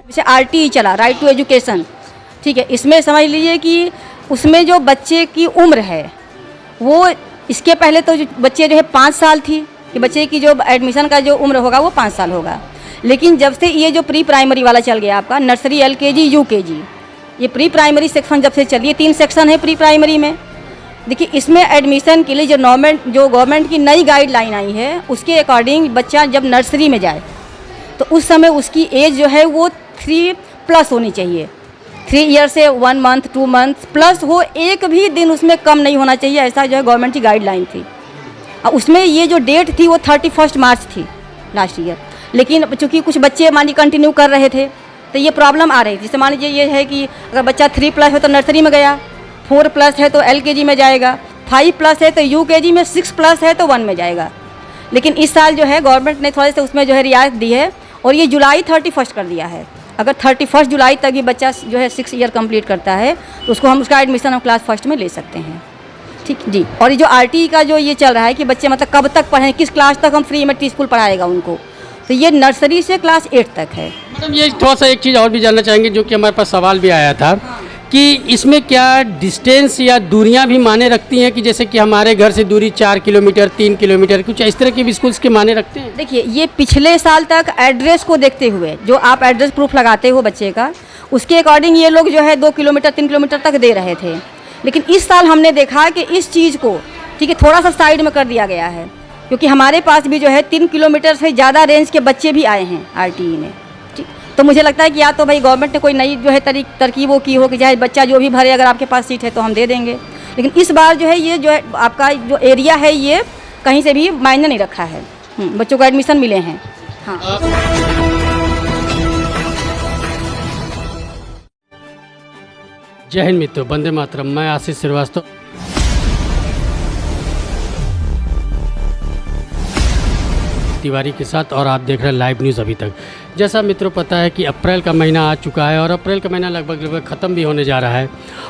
जैसे RTE चला, right to education, ठीक है, इसमें समझ लीजिए कि उसमें जो बच्चे की उम्र है वो, इसके पहले तो जो बच्चे जो है 5 साल थी कि बच्चे की जो एडमिशन का जो उम्र होगा वो 5 साल होगा। लेकिन जब से ये जो प्री प्राइमरी वाला चल गया आपका, नर्सरी, LKG, UKG, ये प्री प्राइमरी सेक्शन जब से चलिए, 3 सेक्शन है प्री प्राइमरी में। देखिए इसमें एडमिशन के लिए जो गवर्नमेंट की नई गाइडलाइन आई है उसके अकॉर्डिंग बच्चा जब नर्सरी में जाए तो उस समय उसकी एज जो है वो 3+ होनी चाहिए। 3 ईयर से 1 मंथ 2 मंथ प्लस हो, एक भी दिन उसमें कम नहीं होना चाहिए, ऐसा जो है गवर्नमेंट की गाइडलाइन थी। और उसमें ये जो डेट थी वो 31 मार्च थी लास्ट ईयर। लेकिन चूँकि कुछ बच्चे मान लीजिए कंटिन्यू कर रहे थे तो ये प्रॉब्लम आ रही थी। जैसे मान लीजिए ये है कि अगर बच्चा 3+ है तो नर्सरी में गया, 4+ है तो LKG में जाएगा, 5+ है तो UKG में, 6+ है तो 1 में जाएगा। लेकिन इस साल जो है गवर्नमेंट ने थोड़े से उसमें जो है रियायत दी है और ये जुलाई 31 कर दिया है। अगर 31 जुलाई तक ये बच्चा जो है 6 ईयर कंप्लीट करता है तो उसको हम उसका एडमिशन हम क्लास 1 में ले सकते हैं, ठीक जी। और ये जो RTE का जो ये चल रहा है कि बच्चे मतलब कब तक पढ़ें, किस क्लास तक हम फ्री में स्कूल पढ़ाएगा उनको, तो ये नर्सरी से क्लास 8 तक है। मैडम ये थोड़ा सा एक चीज़ और भी जानना चाहेंगे जो कि हमारे पास सवाल भी आया था कि इसमें क्या डिस्टेंस या दूरियां भी माने रखती हैं कि जैसे कि हमारे घर से दूरी 4 किलोमीटर 3 किलोमीटर कुछ इस तरह के भी स्कूल्स के माने रखते हैं? देखिए ये पिछले साल तक एड्रेस को देखते हुए जो आप एड्रेस प्रूफ लगाते हो बच्चे का, उसके अकॉर्डिंग ये लोग जो है 2 किलोमीटर 3 किलोमीटर तक दे रहे थे। लेकिन इस साल हमने देखा कि इस चीज़ को ठीक है थोड़ा सा साइड में कर दिया गया है, क्योंकि हमारे पास भी जो है 3 किलोमीटर से ज़्यादा रेंज के बच्चे भी आए हैं RTE में। तो मुझे लगता है कि या तो भाई गवर्नमेंट ने कोई नई जो है तरकीबों की हो कि चाहे बच्चा जो भी भरे, अगर आपके पास सीट है तो हम दे देंगे। लेकिन इस बार जो है ये जो है आपका जो एरिया है ये कहीं से भी मायने नहीं रखा है, बच्चों को एडमिशन मिले हैं। हाँ जय हिंद मित्रों, वंदे मातरम। मैं आशीष श्रीवास्तव तिवारी के साथ और आप देख रहे हैं लाइव न्यूज़ अभी तक। जैसा मित्रों पता है कि अप्रैल का महीना आ चुका है और अप्रैल का महीना लगभग ख़त्म भी होने जा रहा है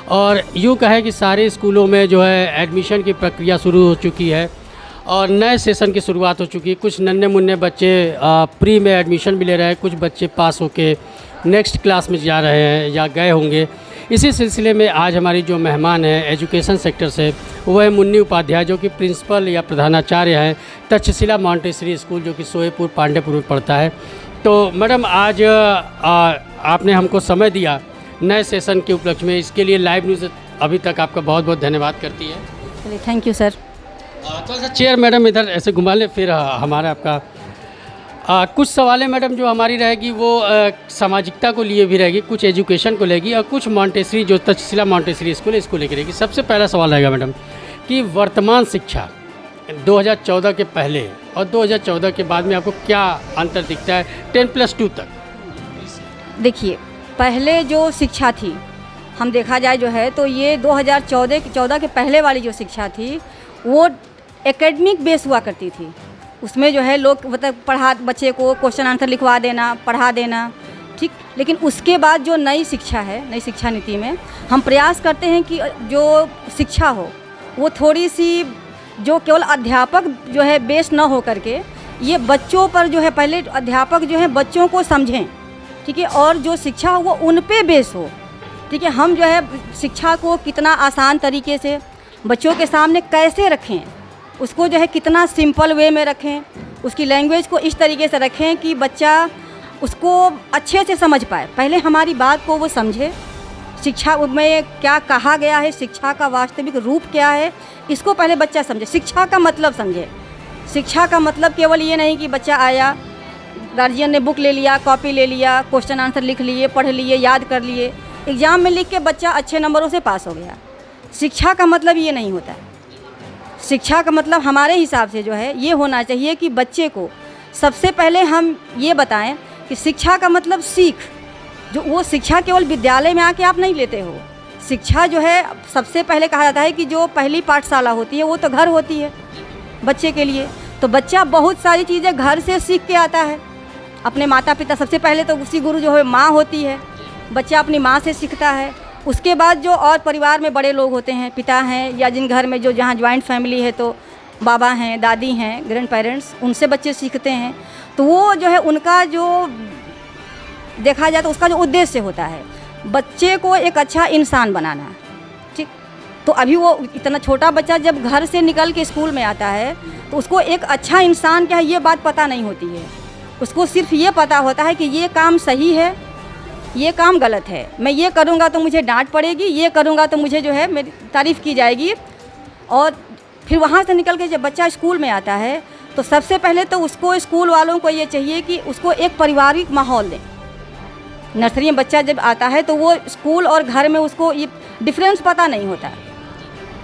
और यूँ कहे कि सारे स्कूलों में जो है एडमिशन की प्रक्रिया शुरू हो चुकी है और नए सेशन की शुरुआत हो चुकी है। कुछ नन्हे मुन्ने बच्चे प्री में एडमिशन भी ले रहे हैं, कुछ बच्चे पास होके नेक्स्ट क्लास में जा रहे हैं या गए होंगे। इसी सिलसिले में आज हमारी जो मेहमान है एजुकेशन सेक्टर से वो है मुन्नी उपाध्याय, जो कि प्रिंसिपल या प्रधानाचार्य हैं तक्षशिला मॉन्टेसरी स्कूल जो कि सोहेपुर पांडेपुर में पड़ता है। तो मैडम आज आपने हमको समय दिया नए सेशन के उपलक्ष्य में, इसके लिए लाइव न्यूज़ अभी तक आपका बहुत बहुत धन्यवाद करती है। चलिए थैंक यू सर। थोड़ा सा चेयर मैडम इधर ऐसे घुमा लें, फिर हमारा आपका कुछ सवालें मैडम जो हमारी रहेगी वो सामाजिकता को लिए भी रहेगी, कुछ एजुकेशन को लेगी और कुछ मॉन्टेसरी जो तक्षशिला मॉन्टेसरी स्कूल है इसको लेकर रहेगी। सबसे पहला सवाल रहेगा मैडम कि वर्तमान शिक्षा 2014 के पहले और 2014 के बाद में आपको क्या अंतर दिखता है 10+2 तक? देखिए पहले जो शिक्षा थी हम देखा जाए जो है तो ये 2014 के पहले वाली जो शिक्षा थी वो एकेडमिक बेस हुआ करती थी। उसमें जो है लोग मतलब बच्चे को क्वेश्चन आंसर लिखवा देना, पढ़ा देना, ठीक। लेकिन उसके बाद जो नई शिक्षा है, नई शिक्षा नीति में हम प्रयास करते हैं कि जो शिक्षा हो वो थोड़ी सी जो केवल अध्यापक जो है बेस न हो करके ये बच्चों पर जो है, पहले अध्यापक जो है बच्चों को समझें, ठीक है, और जो शिक्षा हो वो उन पे बेस हो, ठीक है। हम जो है शिक्षा को कितना आसान तरीके से बच्चों के सामने कैसे रखें, उसको जो है कितना सिंपल वे में रखें, उसकी लैंग्वेज को इस तरीके से रखें कि बच्चा उसको अच्छे से समझ पाए। पहले हमारी बात को वो समझे, शिक्षा में क्या कहा गया है, शिक्षा का वास्तविक रूप क्या है, इसको पहले बच्चा समझे, शिक्षा का मतलब समझे। शिक्षा का मतलब केवल ये नहीं कि बच्चा आया, गार्जियन ने बुक ले लिया, कॉपी ले लिया, क्वेश्चन आंसर लिख लिए, पढ़ लिए, याद कर लिए, एग्ज़ाम में लिख के बच्चा अच्छे नंबरों से पास हो गया। शिक्षा का मतलब ये नहीं होता है। शिक्षा का मतलब हमारे हिसाब से जो है ये होना चाहिए कि बच्चे को सबसे पहले हम ये बताएं कि शिक्षा का मतलब सीख, जो वो शिक्षा केवल विद्यालय में आके आप नहीं लेते हो। शिक्षा जो है सबसे पहले कहा जाता है कि जो पहली पाठशाला होती है वो तो घर होती है बच्चे के लिए। तो बच्चा बहुत सारी चीज़ें घर से सीख के आता है, अपने माता पिता, सबसे पहले तो उसी गुरु जो है माँ होती है, बच्चा अपनी माँ से सीखता है। उसके बाद जो और परिवार में बड़े लोग होते हैं, पिता हैं या जिन घर में जो जहाँ ज्वाइंट फैमिली है तो बाबा हैं, दादी हैं, ग्रैंड पेरेंट्स, उनसे बच्चे सीखते हैं। तो वो जो है उनका जो देखा जाए तो उसका जो उद्देश्य होता है बच्चे को एक अच्छा इंसान बनाना, ठीक। तो अभी वो इतना छोटा बच्चा जब घर से निकल के स्कूल में आता है तो उसको एक अच्छा इंसान क्या है ये बात पता नहीं होती है। उसको सिर्फ ये पता होता है कि ये काम सही है, ये काम गलत है, मैं ये करूँगा तो मुझे डांट पड़ेगी, ये करूँगा तो मुझे जो है मेरी तारीफ़ की जाएगी। और फिर वहाँ से निकल के जब बच्चा स्कूल में आता है तो सबसे पहले तो उसको स्कूल वालों को ये चाहिए कि उसको एक पारिवारिक माहौल दें। नर्सरी में बच्चा जब आता है तो वो स्कूल और घर में उसको ये डिफरेंस पता नहीं होता।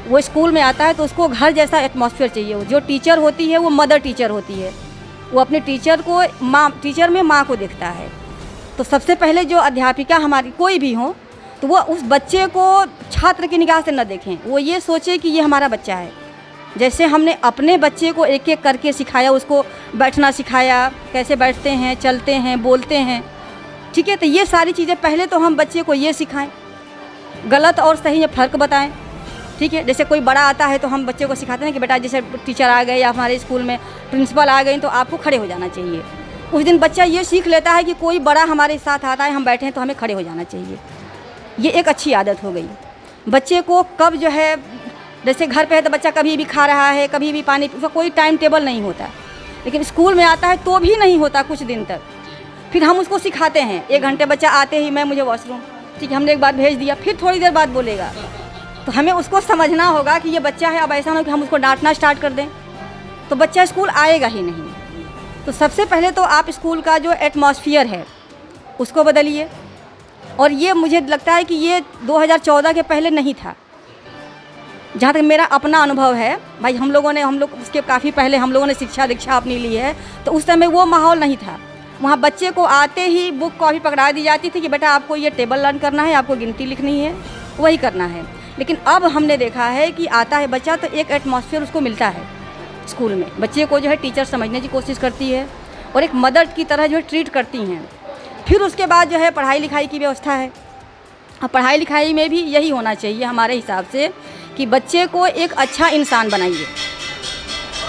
वो स्कूल में आता है तो उसको घर जैसा एटमॉस्फेयर चाहिए। जो टीचर होती है वो मदर टीचर होती है, वो अपने टीचर को टीचर में माँ को देखता है। तो सबसे पहले जो अध्यापिका हमारी कोई भी हो तो वो उस बच्चे को छात्र की निगाह से न देखें, वो ये सोचे कि ये हमारा बच्चा है। जैसे हमने अपने बच्चे को एक एक करके सिखाया, उसको बैठना सिखाया, कैसे बैठते हैं, चलते हैं, बोलते हैं, ठीक है। तो ये सारी चीज़ें पहले तो हम बच्चे को ये सिखाएं, गलत और सही में फ़र्क बताएं, ठीक है। जैसे कोई बड़ा आता है तो हम बच्चे को सिखाते हैं कि बेटा जैसे टीचर आ गए या हमारे स्कूल में प्रिंसिपल आ गई तो आपको खड़े हो जाना चाहिए। उस दिन बच्चा ये सीख लेता है कि कोई बड़ा हमारे साथ आता है, हम बैठे हैं तो हमें खड़े हो जाना चाहिए। ये एक अच्छी आदत हो गई। बच्चे को कब जो है, जैसे घर पे है तो बच्चा कभी भी खा रहा है, कभी भी पानी, उसका कोई टाइम टेबल नहीं होता, लेकिन स्कूल में आता है तो भी नहीं होता कुछ दिन तक। फिर हम उसको सिखाते हैं, 1 घंटे बच्चा आते ही मैं मुझे वॉशरूम, ठीक है, हमने एक बार भेज दिया, फिर थोड़ी देर बाद बोलेगा। तो हमें उसको समझना होगा कि ये बच्चा है। अब ऐसा ना हो कि हम उसको डांटना स्टार्ट कर दें तो बच्चा स्कूल आएगा ही नहीं। तो सबसे पहले तो आप स्कूल का जो एटमॉस्फेयर है उसको बदलिए। और ये मुझे लगता है कि ये 2014 के पहले नहीं था। जहाँ तक मेरा अपना अनुभव है भाई, हम लोग उसके काफ़ी पहले हम लोगों ने शिक्षा दीक्षा अपनी ली है, तो उस समय वो माहौल नहीं था। वहाँ बच्चे को आते ही बुक कॉपी पकड़ा दी जाती थी कि बेटा आपको ये टेबल लर्न करना है, आपको गिनती लिखनी है, वही करना है। लेकिन अब हमने देखा है कि आता है बच्चा तो एक एटमॉस्फेयर उसको मिलता है स्कूल में। बच्चे को जो है टीचर समझने की कोशिश करती है और एक मदर की तरह जो है ट्रीट करती हैं। फिर उसके बाद जो है पढ़ाई लिखाई की व्यवस्था है। अब पढ़ाई लिखाई में भी यही होना चाहिए हमारे हिसाब से कि बच्चे को एक अच्छा इंसान बनाइए।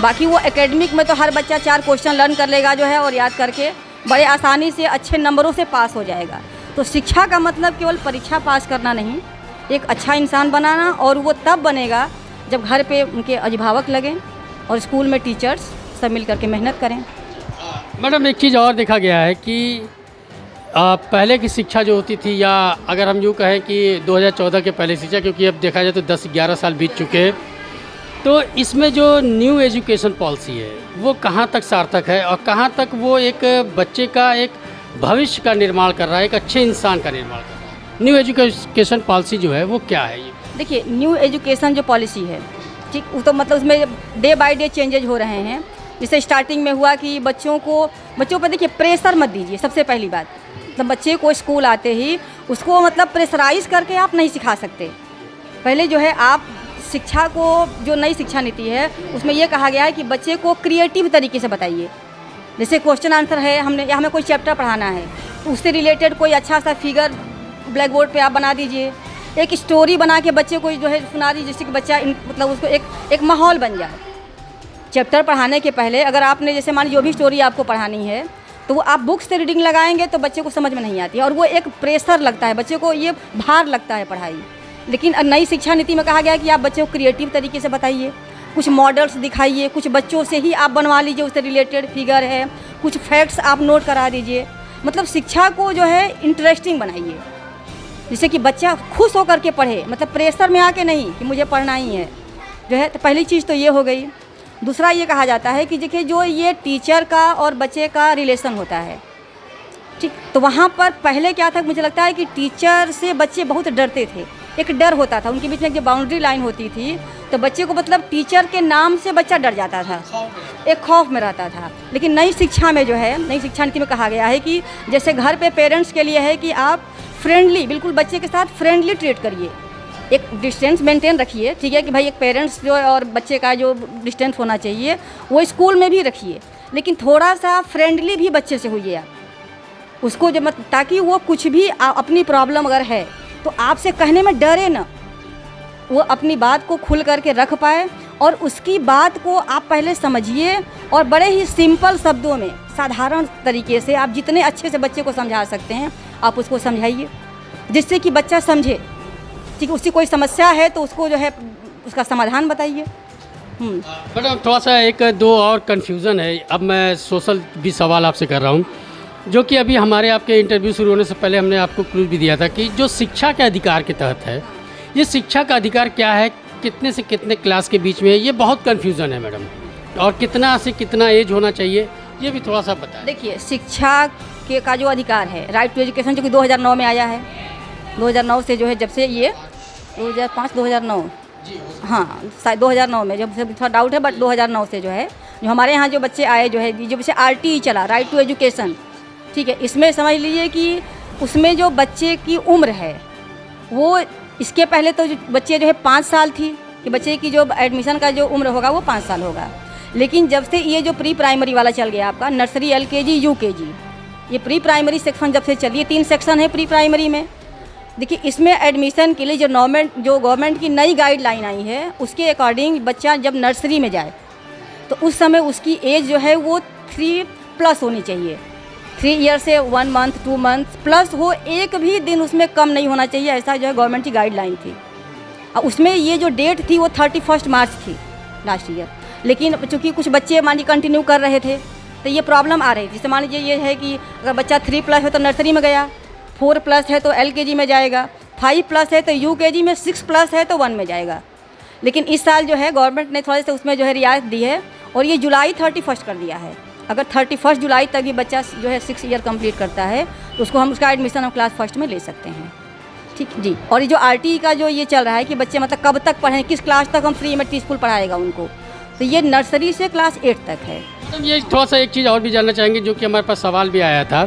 बाकी वो एकेडमिक में तो हर बच्चा 4 क्वेश्चन लर्न कर लेगा जो है और याद करके बड़े आसानी से अच्छे नंबरों से पास हो जाएगा। तो शिक्षा का मतलब केवल परीक्षा पास करना नहीं, एक अच्छा इंसान बनाना। और वो तब बनेगा जब घर पे उनके अभिभावक लगें और स्कूल में टीचर्स सब मिल करके मेहनत करें। मैडम एक चीज़ और देखा गया है कि पहले की शिक्षा जो होती थी, या अगर हम यूँ कहें कि 2014 के पहले शिक्षा, क्योंकि अब देखा जाए तो 10-11 साल बीत चुके हैं, तो इसमें जो न्यू एजुकेशन पॉलिसी है वो कहाँ तक सार्थक है और कहाँ तक वो एक बच्चे का एक भविष्य का निर्माण कर रहा है, एक अच्छे इंसान का निर्माण कर रहा है। न्यू एजुकेशन पॉलिसी जो है वो क्या है? ये देखिए, न्यू एजुकेशन जो पॉलिसी है, ठीक, वो तो मतलब उसमें डे बाय डे चेंजेज हो रहे हैं। जैसे स्टार्टिंग में हुआ कि बच्चों पर देखिए प्रेशर मत दीजिए। सबसे पहली बात, मतलब बच्चे को स्कूल आते ही उसको मतलब प्रेशराइज करके आप नहीं सिखा सकते। पहले जो है आप शिक्षा को, जो नई शिक्षा नीति है उसमें ये कहा गया है कि बच्चे को क्रिएटिव तरीके से बताइए। जैसे क्वेश्चन आंसर है, हमें कोई चैप्टर पढ़ाना है तो उससे रिलेटेड कोई अच्छा सा फिगर ब्लैक बोर्ड पे आप बना दीजिए। एक स्टोरी बना के बच्चे को जो है सुना दीजिए, जिससे कि बच्चा मतलब उसको एक माहौल बन जाए। चैप्टर पढ़ाने के पहले अगर आपने जैसे मान जो भी स्टोरी आपको पढ़ानी है तो वो आप बुक से रीडिंग लगाएंगे तो बच्चे को समझ में नहीं आती है और वो एक प्रेशर लगता है, बच्चे को ये भार लगता है पढ़ाई। लेकिन नई शिक्षा नीति में कहा गया है कि आप बच्चे को क्रिएटिव तरीके से बताइए, कुछ मॉडल्स दिखाइए, कुछ बच्चों से ही आप बनवा लीजिए, उससे रिलेटेड फिगर है, कुछ फैक्ट्स आप नोट करा दीजिए। मतलब शिक्षा को जो है इंटरेस्टिंग बनाइए, जिससे कि बच्चा खुश होकर के पढ़े, मतलब प्रेशर में आके नहीं कि मुझे पढ़ना ही है जो है। तो पहली चीज़ तो ये हो गई। दूसरा ये कहा जाता है कि देखिए जो ये टीचर का और बच्चे का रिलेशन होता है, ठीक, तो वहाँ पर पहले क्या था, मुझे लगता है कि टीचर से बच्चे बहुत डरते थे, एक डर होता था उनके बीच में, जो बाउंड्री लाइन होती थी तो बच्चे को मतलब टीचर के नाम से बच्चा डर जाता था, एक खौफ में रहता था। लेकिन नई शिक्षा में जो है, नई शिक्षा नीति में कहा गया है कि जैसे घर पे पेरेंट्स के लिए है कि आप फ्रेंडली, बिल्कुल बच्चे के साथ फ्रेंडली ट्रीट करिए, एक डिस्टेंस मेंटेन रखिए, ठीक है, कि भाई एक पेरेंट्स जो और बच्चे का जो डिस्टेंस होना चाहिए वो स्कूल में भी रखिए, लेकिन थोड़ा सा फ्रेंडली भी बच्चे से होइए आप उसको, जब ताकि वो कुछ भी अपनी प्रॉब्लम अगर है तो आपसे कहने में डरे ना। वो अपनी बात को खुल करके रख पाए, और उसकी बात को आप पहले समझिए और बड़े ही सिंपल शब्दों में, साधारण तरीके से आप जितने अच्छे से बच्चे को समझा सकते हैं आप उसको समझाइए, जिससे कि बच्चा समझे। ठीक है, उसकी कोई समस्या है तो उसको जो है उसका समाधान बताइए। मैडम थोड़ा सा एक दो और कन्फ्यूज़न है, अब मैं सोशल भी सवाल आपसे कर रहा हूँ, जो कि अभी हमारे आपके इंटरव्यू शुरू होने से पहले हमने आपको क्लू भी दिया था कि जो शिक्षा के अधिकार के तहत है, ये शिक्षा का अधिकार क्या है, कितने से कितने क्लास के बीच में है, ये बहुत कन्फ्यूज़न है मैडम, और कितना से कितना एज होना चाहिए ये भी थोड़ा सा बताएं। देखिए, शिक्षा के का जो अधिकार है, राइट टू एजुकेशन, जो कि 2009 में आया है, 2009 से जो है, जब से ये 2005-2009, हाँ शायद 2009 में, जब से थोड़ा डाउट है, बट 2009 से जो है, जो हमारे यहाँ जो बच्चे आए जो है, जो बच्चे RTE चला, राइट टू एजुकेशन, ठीक है, इसमें समझ लीजिए कि उसमें जो बच्चे की उम्र है वो, इसके पहले तो जो बच्चे जो है 5 साल थी कि बच्चे की जो एडमिशन का जो उम्र होगा वो 5 साल होगा। लेकिन जब से ये जो प्री प्राइमरी वाला चल गया आपका, नर्सरी, LKG, UKG, ये प्री प्राइमरी सेक्शन जब से चलिए, 3 सेक्शन है प्री प्राइमरी में। देखिए, इसमें एडमिशन के लिए जो गवर्नमेंट की नई गाइडलाइन आई है, उसके अकॉर्डिंग बच्चा जब नर्सरी में जाए तो उस समय उसकी एज जो है वो 3+ होनी चाहिए, 3 ईयर से 1 मंथ 2 मंथ प्लस हो, एक भी दिन उसमें कम नहीं होना चाहिए, ऐसा जो है गवर्नमेंट की गाइडलाइन थी। और उसमें ये जो डेट थी वो 31 मार्च थी लास्ट ईयर। लेकिन चूँकि कुछ बच्चे मान लीजिए कंटिन्यू कर रहे थे तो ये प्रॉब्लम आ रही थी। जैसे मान लीजिए ये है कि अगर बच्चा 3+ है तो नर्सरी में गया, 4+ है तो LKG में जाएगा, 5+ है तो UKG में, 6+ है तो 1 में जाएगा। लेकिन इस साल जो है गवर्नमेंट ने थोड़े से उसमें जो है रियायत दी है, और ये जुलाई 31 कर दिया है। अगर 31 जुलाई तक भी बच्चा जो है 6 ईयर कंप्लीट करता है तो उसको हम उसका एडमिशन हम क्लास 1 में ले सकते हैं। ठीक जी। और ये जो RTE का जो ये चल रहा है कि बच्चे मतलब कब तक पढ़ें, किस क्लास तक हम फ्री में स्कूल पढ़ाएगा उनको, तो ये नर्सरी से क्लास 8 तक है। मैडम ये थोड़ा सा एक चीज़ और भी जानना चाहेंगे, जो कि हमारे पास सवाल भी आया था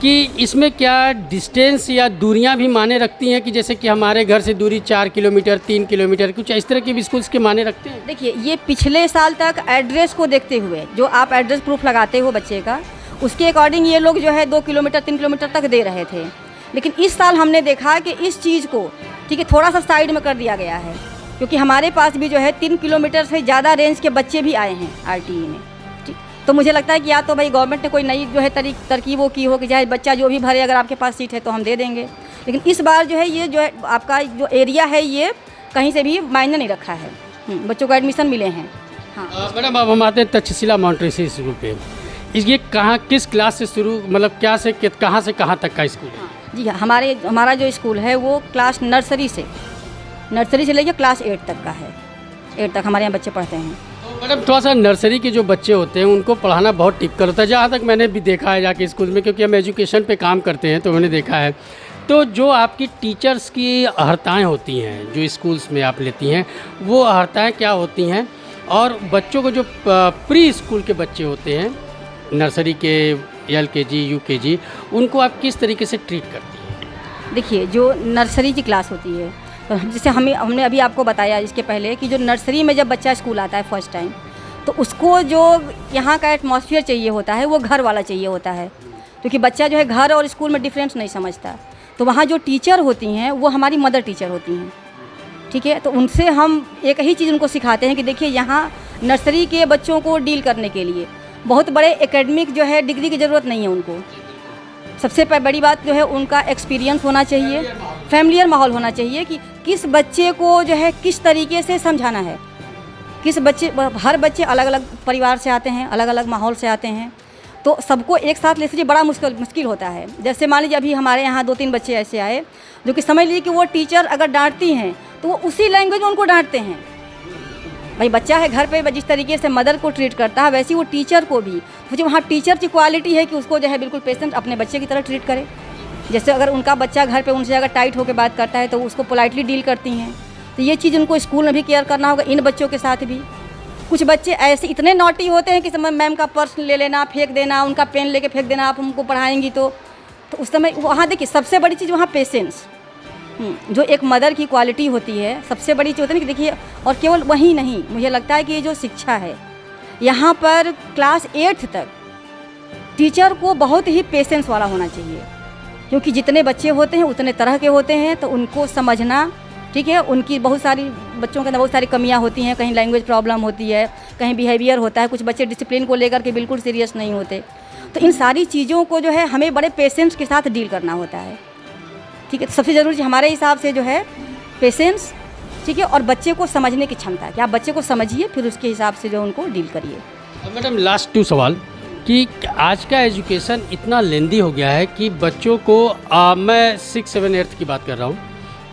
कि इसमें क्या डिस्टेंस या दूरियां भी माने रखती हैं, कि जैसे कि हमारे घर से दूरी 4 किलोमीटर 3 किलोमीटर, कुछ इस तरह के भी स्कूल्स के माने रखते हैं? देखिए, ये पिछले साल तक एड्रेस को देखते हुए, जो आप एड्रेस प्रूफ लगाते हो बच्चे का, उसके अकॉर्डिंग ये लोग जो है 2 किलोमीटर 3 किलोमीटर तक दे रहे थे। लेकिन इस साल हमने देखा कि इस चीज़ को ठीक है थोड़ा सा साइड में कर दिया गया है, क्योंकि हमारे पास भी जो है 3 किलोमीटर से ज़्यादा रेंज के बच्चे भी आए हैं RTE में। ठीक, तो मुझे लगता है कि या तो भाई गवर्नमेंट ने कोई नई जो है तरकीबों की हो कि चाहे बच्चा जो भी भरे, अगर आपके पास सीट है तो हम दे देंगे। लेकिन इस बार जो है ये जो है आपका जो एरिया है ये कहीं से भी मायने नहीं रखा है, बच्चों को एडमिशन मिले हैं। हाँ मैडम, अब हम आते हैं तक्षशिला मॉन्टेसरी स्कूल पे। ये कहाँ, किस क्लास से शुरू, मतलब क्या से कहाँ तक का स्कूल है? हाँ जी हाँ, हमारा जो स्कूल है वो क्लास नर्सरी से लेकर क्लास 8 तक का है। 8 तक हमारे यहाँ बच्चे पढ़ते हैं। तो मैडम थोड़ा सा नर्सरी के जो बच्चे होते हैं उनको पढ़ाना बहुत टिपिकल होता है, जहाँ तक मैंने भी देखा है जाके स्कूल में, क्योंकि हम एजुकेशन पे काम करते हैं तो मैंने देखा है। तो जो आपकी टीचर्स की अहर्ताएँ होती हैं जो स्कूल्स में आप लेती हैं, वो अहर्ताएँ क्या होती हैं, और बच्चों को जो प्री स्कूल के बच्चे होते हैं, नर्सरी के, LKG, UKG, उनको आप किस तरीके से ट्रीट करती हैं? देखिए, जो नर्सरी की क्लास होती है, तो जैसे हमने अभी आपको बताया इसके पहले कि जो नर्सरी में जब बच्चा स्कूल आता है फर्स्ट टाइम, तो उसको जो यहाँ का एटमॉस्फेयर चाहिए होता है वो घर वाला चाहिए होता है, क्योंकि बच्चा जो है घर और स्कूल में डिफरेंस नहीं समझता। तो वहाँ जो टीचर होती हैं वो हमारी मदर टीचर होती हैं। ठीक है, तो उनसे हम एक ही चीज़ उनको सिखाते हैं कि देखिए, यहाँ नर्सरी के बच्चों को डील करने के लिए बहुत बड़े एकेडमिक जो है डिग्री की ज़रूरत नहीं है उनको। सबसे बड़ी बात जो है उनका एक्सपीरियंस होना चाहिए, फैमिलियर माहौल होना चाहिए कि किस बच्चे को जो है किस तरीके से समझाना है। हर बच्चे अलग अलग परिवार से आते हैं, अलग अलग माहौल से आते हैं, तो सबको एक साथ ले लिए बड़ा मुश्किल होता है। जैसे मान लीजिए अभी हमारे यहाँ 2-3 बच्चे ऐसे आए जो कि समझ लीजिए कि वो टीचर अगर डांटती हैं तो वो उसी लैंग्वेज में उनको डांटते हैं। भाई बच्चा है घर पे जिस तरीके से मदर को ट्रीट करता है वैसे वो टीचर को भी, जो वहाँ टीचर की क्वालिटी है कि उसको जो है बिल्कुल पेशेंट अपने बच्चे की तरह ट्रीट करे। जैसे अगर उनका बच्चा घर पे उनसे अगर टाइट होकर बात करता है तो उसको पोलाइटली डील करती हैं। तो ये चीज़ उनको स्कूल में भी केयर करना होगा, इन बच्चों के साथ भी। कुछ बच्चे ऐसे इतने नॉटी होते हैं कि समय मैम का पर्स ले लेना, फेंक देना, उनका पेन लेके फेंक देना, आप हमको पढ़ाएंगी तो उस समय वहाँ देखिए सबसे बड़ी चीज़ वहाँ पेशेंस, जो एक मदर की क्वालिटी होती है सबसे बड़ी चीज़ होती है कि देखिए। और केवल वही नहीं, मुझे लगता है कि ये जो शिक्षा है यहाँ पर क्लास 8 तक टीचर को बहुत ही पेशेंस वाला होना चाहिए, क्योंकि जितने बच्चे होते हैं उतने तरह के होते हैं, तो उनको समझना ठीक है, उनकी बहुत सारी बच्चों के अंदर बहुत सारी कमियां होती हैं, कहीं लैंग्वेज प्रॉब्लम होती है, कहीं बिहेवियर होता है, कुछ बच्चे डिसिप्लिन को लेकर के बिल्कुल सीरियस नहीं होते। तो इन सारी चीज़ों को जो है हमें बड़े पेशेंस के साथ डील करना होता है। ठीक है, तो सबसे ज़रूरी हमारे हिसाब से जो है पेशेंस, ठीक है, और बच्चे को समझने की क्षमता कि आप बच्चे को समझिए, फिर उसके हिसाब से जो उनको डील करिए। मैडम लास्ट 2 सवाल कि आज का एजुकेशन इतना लेंदी हो गया है कि बच्चों को मैं 6, 7, 8 की बात कर रहा हूँ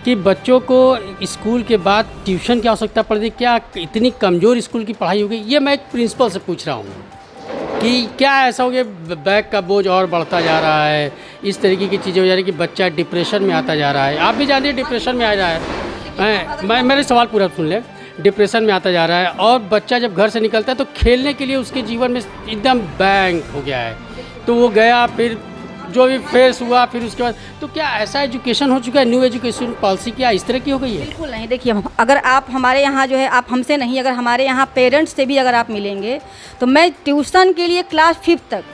कि बच्चों को स्कूल के बाद ट्यूशन की आवश्यकता पड़ती है। क्या इतनी कमज़ोर स्कूल की पढ़ाई हो गई? ये मैं एक प्रिंसिपल से पूछ रहा हूँ कि क्या ऐसा हो गया बैग का बोझ और बढ़ता जा रहा है, इस तरीके की चीज़ें हो जा रही कि बच्चा डिप्रेशन में आता जा रहा है। आप भी जानते हैं डिप्रेशन में आ रहा है। मैं मेरे सवाल पूरा सुन लें। डिप्रेशन में आता जा रहा है और बच्चा जब घर से निकलता है तो खेलने के लिए उसके जीवन में एकदम बैंग हो गया है। तो वो गया, फिर जो भी फेस हुआ, फिर उसके बाद तो क्या ऐसा एजुकेशन हो चुका है, न्यू एजुकेशन पॉलिसी क्या इस तरह की हो गई है? बिल्कुल नहीं। देखिए, अगर आप हमारे यहाँ जो है, आप हमसे नहीं, अगर हमारे यहाँ पेरेंट्स से भी अगर आप मिलेंगे तो मैं ट्यूशन के लिए क्लास 5 तक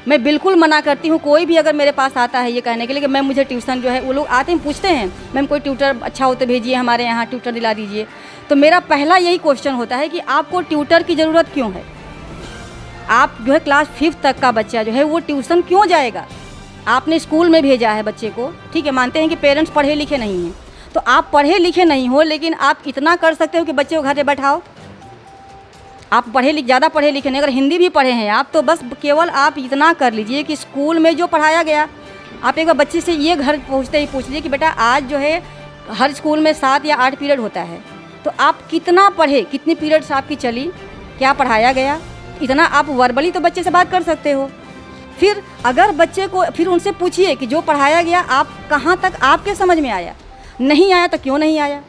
मैं बिल्कुल मना करती हूँ। कोई भी अगर मेरे पास आता है ये कहने के लिए कि मैम मुझे ट्यूशन जो है, वो लोग आते हैं पूछते हैं मैम कोई ट्यूटर अच्छा हो तो भेजिए, हमारे यहाँ ट्यूटर दिला दीजिए। तो मेरा पहला यही क्वेश्चन होता है कि आपको ट्यूटर की ज़रूरत क्यों है? आप जो है क्लास 5 तक का बच्चा जो है वो ट्यूशन क्यों जाएगा? आपने स्कूल में भेजा है बच्चे को, ठीक है, मानते हैं कि पेरेंट्स पढ़े लिखे नहीं हैं, तो आप पढ़े लिखे नहीं हो, लेकिन आप इतना कर सकते हो कि बच्चे को घर पे बैठाओ। आप ज़्यादा पढ़े लिखे नहीं, अगर हिंदी भी पढ़े हैं आप, तो बस केवल आप इतना कर लीजिए कि स्कूल में जो पढ़ाया गया, आप एक बार बच्चे से ये घर पहुँचते ही पूछ लीजिए कि बेटा आज जो है हर स्कूल में 7 या 8 पीरियड होता है, तो आप कितना पढ़े, कितनी पीरियड्स आपकी चली, क्या पढ़ाया गया, इतना आप वर्बली तो बच्चे से बात कर सकते हो। फिर अगर बच्चे को फिर उनसे पूछिए कि जो पढ़ाया गया आप कहाँ तक आपके समझ में आया, नहीं आया तो क्यों नहीं आया।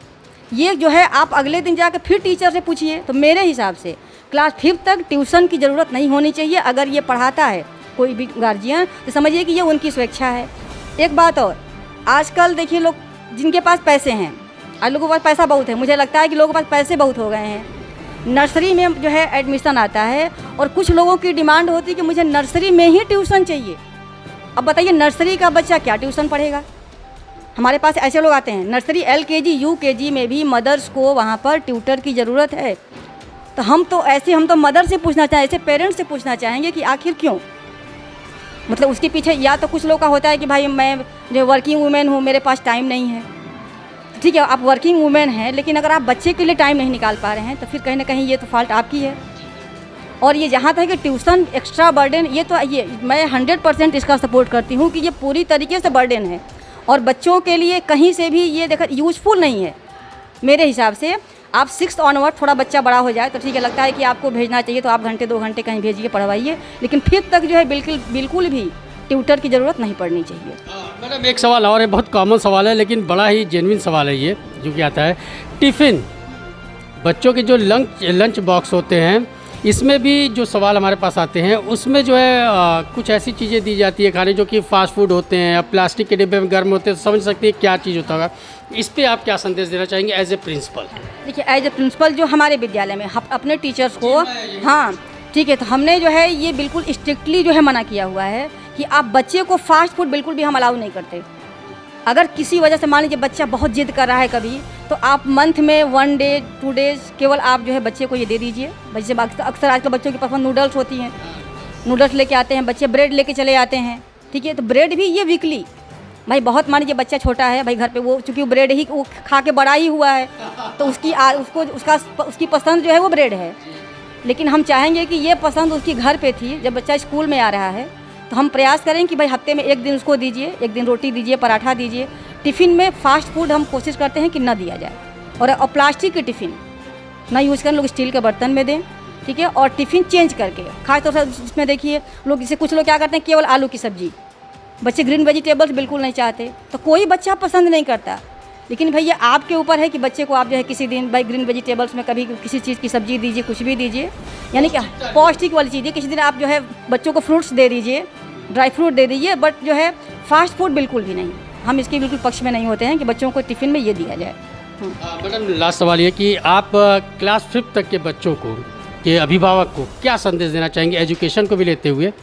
ये जो है आप अगले दिन जाकर फिर टीचर से पूछिए। तो मेरे हिसाब से क्लास 5 तक ट्यूशन की ज़रूरत नहीं होनी चाहिए। अगर ये पढ़ाता है कोई भी गार्जियन तो समझिए कि ये उनकी स्वेच्छा है। एक बात और, आजकल देखिए लोग जिनके पास पैसे हैं, आज लोगों के पास पैसा बहुत है, मुझे लगता है कि लोगों के पास पैसे बहुत हो गए हैं, नर्सरी में जो है एडमिशन आता है और कुछ लोगों की डिमांड होती है कि मुझे नर्सरी में ही ट्यूशन चाहिए। अब बताइए नर्सरी का बच्चा क्या ट्यूशन पढ़ेगा? हमारे पास ऐसे लोग आते हैं, नर्सरी LKG UKG में भी मदर्स को वहाँ पर ट्यूटर की ज़रूरत है। तो हम तो मदर से पूछना चाहें, ऐसे पेरेंट्स से पूछना चाहेंगे कि आखिर क्यों, मतलब उसके पीछे या तो कुछ लोग का होता है कि भाई मैं जो वर्किंग वूमेन हूँ, मेरे पास टाइम नहीं है। ठीक है, आप वर्किंग वूमेन हैं, लेकिन अगर आप बच्चे के लिए टाइम नहीं निकाल पा रहे हैं तो फिर कहीं ना कहीं ये तो फॉल्ट आपकी है। और ये जहाँ तक कि ट्यूशन एक्स्ट्रा बर्डन, ये मैं 100% इसका सपोर्ट करती हूँ कि ये पूरी तरीके से बर्डन है और बच्चों के लिए कहीं से भी ये देखा यूजफुल नहीं है मेरे हिसाब से। आप 6th ऑनवर्ड थोड़ा बच्चा बड़ा हो जाए तो ठीक है, लगता है कि आपको भेजना चाहिए तो आप घंटे 2 घंटे कहीं भेजिए, पढ़वाइए, लेकिन 5th तक जो है बिल्कुल भी ट्यूटर की ज़रूरत नहीं पड़नी चाहिए। मैडम एक सवाल और है, बहुत कॉमन सवाल है लेकिन बड़ा ही जेन्युइन सवाल है ये, जो कि आता है टिफ़िन, बच्चों के जो लंच बॉक्स होते हैं, इसमें भी जो सवाल हमारे पास आते हैं उसमें जो है कुछ ऐसी चीज़ें दी जाती है खाने जो कि फास्ट फूड होते हैं या प्लास्टिक के डिब्बे में गर्म होते हैं, तो समझ सकते हैं क्या चीज़ होता होगा। इस पे आप क्या संदेश देना चाहेंगे एज ए प्रिंसिपल? देखिए, एज ए प्रिंसिपल जो हमारे विद्यालय में अपने टीचर्स को, हाँ ठीक है, तो हमने जो है ये बिल्कुल स्ट्रिक्टली जो है मना किया हुआ है कि आप बच्चे को फास्ट फूड बिल्कुल भी हम अलाउ नहीं करते। अगर किसी वजह से मान लीजिए बच्चा बहुत जिद कर रहा है कभी, तो आप मंथ में 1 डे 2 डेज़ केवल आप जो है बच्चे को ये दे दीजिए। बच्चे अक्सर आजकल बच्चों की पसंद नूडल्स होती हैं, नूडल्स लेके आते हैं बच्चे, ब्रेड लेके चले आते हैं, ठीक है, तो ब्रेड भी ये वीकली, भाई बहुत मान लीजिए बच्चा छोटा है भाई घर पे, वो चूँकि ब्रेड ही वो खा के बड़ा ही हुआ है तो उसकी पसंद जो है वो ब्रेड है। लेकिन हम चाहेंगे कि ये पसंद उसकी घर पे थी, जब बच्चा स्कूल में आ रहा है तो हम प्रयास करें कि भाई हफ्ते में 1 दिन उसको दीजिए, 1 दिन रोटी दीजिए, पराठा दीजिए। टिफ़िन में फ़ास्ट फूड हम कोशिश करते हैं कि न दिया जाए, और प्लास्टिक की टिफ़िन ना यूज़ करें, लोग स्टील के बर्तन में दें, ठीक है, और टिफ़िन चेंज करके खास तौर से उसमें देखिए लोग, जैसे कुछ लोग क्या करते हैं केवल आलू की सब्ज़ी, बच्चे ग्रीन वेजिटेबल्स बिल्कुल नहीं चाहते, तो कोई बच्चा पसंद नहीं करता। लेकिन भैया आपके ऊपर है कि बच्चे को आप जो है किसी दिन भाई ग्रीन वेजिटेबल्स में कभी किसी चीज़ की सब्ज़ी दीजिए, कुछ भी दीजिए, यानी कि पौष्टिक वाली चीज़ें। किसी दिन आप जो है बच्चों को फ्रूट्स दे दीजिए, ड्राई फ्रूट दे दीजिए, बट जो है फास्ट फूड बिल्कुल भी नहीं। हम इसके बिल्कुल पक्ष में नहीं होते हैं कि बच्चों को टिफ़िन में ये दिया जाए। मैडम लास्ट सवाल ये कि आप क्लास 5 तक के बच्चों को, के अभिभावक को क्या संदेश देना चाहेंगे, एजुकेशन को भी लेते हुए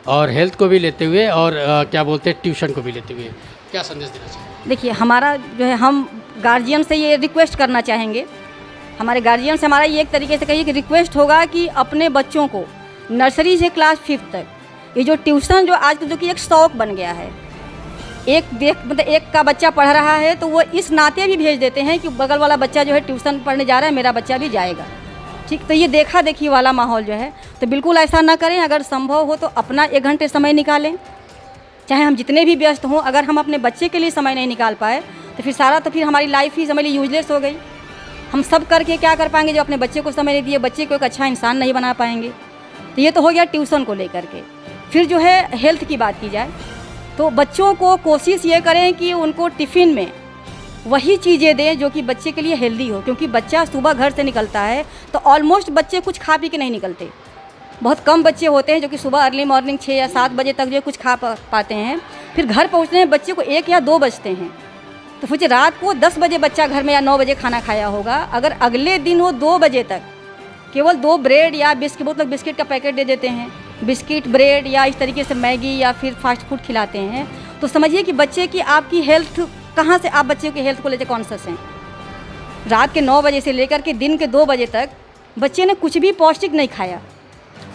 और हेल्थ को भी लेते हुए और क्या बोलते हैं ट्यूशन को भी लेते हुए, क्या संदेश देना चाहेंगे? देखिए, हमारा जो है हम गार्जियन से ये रिक्वेस्ट करना चाहेंगे, हमारे गार्जियन से हमारा ये एक तरीके से कहिए कि रिक्वेस्ट होगा कि अपने बच्चों को नर्सरी से क्लास 5 तक ये जो ट्यूशन जो आज जो कि एक शौक बन गया है, मतलब एक का बच्चा पढ़ रहा है तो वो इस नाते भी भेज देते हैं कि बगल वाला बच्चा जो है ट्यूशन पढ़ने जा रहा है, मेरा बच्चा भी जाएगा। ठीक, तो ये देखा देखी वाला माहौल जो है, तो बिल्कुल ऐसा ना करें। अगर संभव हो तो अपना 1 घंटे समय निकालें, चाहे हम जितने भी व्यस्त हों। अगर हम अपने बच्चे के लिए समय नहीं निकाल पाए तो फिर हमारी लाइफ ही समझ ली यूजलेस हो गई। हम सब करके क्या कर पाएंगे जो अपने बच्चे को समय नहीं दिए, बच्चे को एक अच्छा इंसान नहीं बना पाएंगे। तो ये तो हो गया ट्यूशन को लेकर के। फिर जो है हेल्थ की बात की जाए तो बच्चों को कोशिश ये करें कि उनको टिफ़िन में वही चीज़ें दें जो कि बच्चे के लिए हेल्दी हो, क्योंकि बच्चा सुबह घर से निकलता है तो ऑलमोस्ट बच्चे कुछ खा पी के नहीं निकलते। बहुत कम बच्चे होते हैं जो कि सुबह अर्ली मॉर्निंग 6 या 7 बजे तक जो है कुछ खा पाते हैं। फिर घर पहुंचने में बच्चे को 1 या 2 बजते हैं। तो फिर रात को 10 बजे बच्चा घर में या 9 बजे खाना खाया होगा, अगर अगले दिन वो 2 बजे तक केवल 2 ब्रेड या बिस्किट, बहुत लोग बिस्किट का पैकेट दे देते हैं, बिस्किट ब्रेड या इस तरीके से मैगी या फिर फास्ट फूड खिलाते हैं, तो समझिए कि बच्चे की आपकी हेल्थ कहाँ से, आप बच्चे की हेल्थ को लेकर कॉन्शियस हैं। रात के 9 बजे से लेकर के दिन के 2 बजे तक बच्चे ने कुछ भी पौष्टिक नहीं खाया,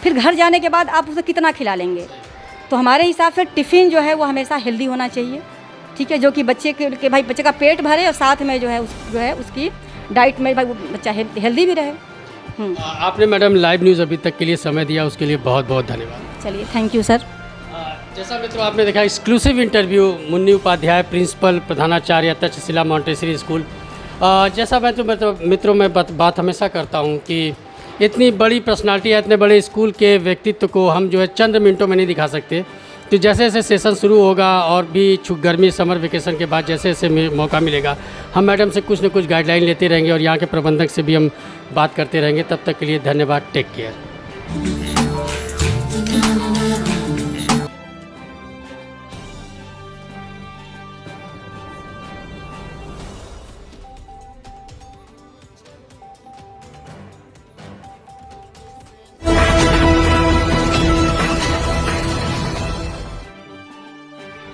फिर घर जाने के बाद आप उसे कितना खिला लेंगे। तो हमारे हिसाब से टिफ़िन जो है वो हमेशा हेल्दी होना चाहिए, ठीक है, जो कि बच्चे के भाई बच्चे का पेट भरे और साथ में जो है उसकी डाइट में भाई वो बच्चा हेल्दी भी रहे। आपने मैडम लाइव न्यूज़ अभी तक के लिए समय दिया, उसके लिए बहुत बहुत धन्यवाद। चलिए, थैंक यू सर। जैसा मित्रों आपने देखा exclusive interview Munni Upadhyay, principal प्रधानाचार्य तक्षशिला मॉन्टेसरी स्कूल। जैसा मैं तो मित्रों में बात हमेशा करता हूँ कि इतनी बड़ी पर्सनालिटी है, इतने बड़े स्कूल के व्यक्तित्व को हम जो है चंद मिनटों में नहीं दिखा सकते। तो जैसे जैसे सेशन शुरू होगा और भी गर्मी समर वेकेशन के बाद जैसे जैसे मौका मिलेगा, हम मैडम से कुछ न कुछ गाइडलाइन लेते रहेंगे और यहाँ के प्रबंधक से भी हम बात करते रहेंगे। तब तक के लिए धन्यवाद, टेक केयर।